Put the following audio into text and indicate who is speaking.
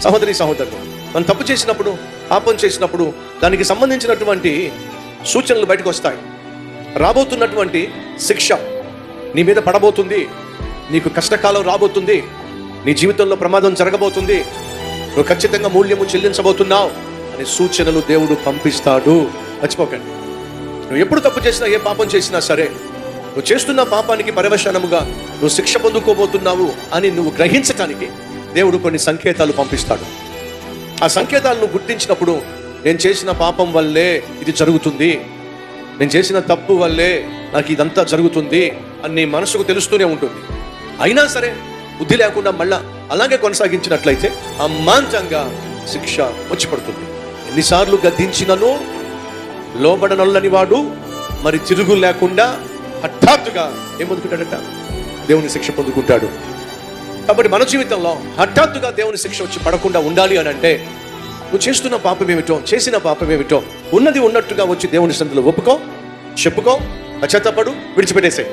Speaker 1: సహోదరి సహోదరులు, మనం తప్పు చేసినప్పుడు, పాపం చేసినప్పుడు దానికి సంబంధించినటువంటి సూచనలు బయటకు వస్తాయి. రాబోతున్నటువంటి శిక్ష నీ మీద పడబోతుంది, నీకు కష్టకాలం రాబోతుంది, నీ జీవితంలో ప్రమాదం జరగబోతుంది, నువ్వు ఖచ్చితంగా మూల్యము చెల్లించబోతున్నావు అనే సూచనలు దేవుడు పంపిస్తాడు. మర్చిపోకండి. నువ్వు ఎప్పుడు తప్పు చేసినా, ఏ పాపం చేసినా సరే, నువ్వు చేస్తున్న పాపానికి పర్యవసానముగా నువ్వు శిక్ష పొందుకోబోతున్నావు అని నువ్వు గ్రహించటానికి దేవుడు కొన్ని సంకేతాలు పంపిస్తాడు. ఆ సంకేతాలను గుర్తించినప్పుడు, నేను చేసిన పాపం వల్లే ఇది జరుగుతుంది, నేను చేసిన తప్పు వల్లే నాకు ఇదంతా జరుగుతుంది అని నీ మనసుకు తెలుస్తూనే ఉంటుంది. అయినా సరే బుద్ధి లేకుండా మళ్ళా అలాగే కొనసాగించినట్లయితే అమాంతంగా శిక్ష వచ్చి పడుతుంది. ఎన్నిసార్లు గద్దించినను లోబడనొల్లని వాడు మరి తిరుగు లేకుండా హఠాత్తుగా ఏం పొందుకుంటాడట? దేవుని శిక్ష పొందుకుంటాడు. కాబట్టి మన జీవితంలో హఠాత్తుగా దేవుని శిక్ష వచ్చి పడకుండా ఉండాలి అని అంటే, నువ్వు చేస్తున్న పాపం ఏమిటో, చేసిన పాపం ఏమిటో ఉన్నది ఉన్నట్టుగా వచ్చి దేవుని సన్నిధిలో ఒప్పుకో, చెప్పుకో, పశ్చాత్తాపడు, విడిచిపెట్టేసే.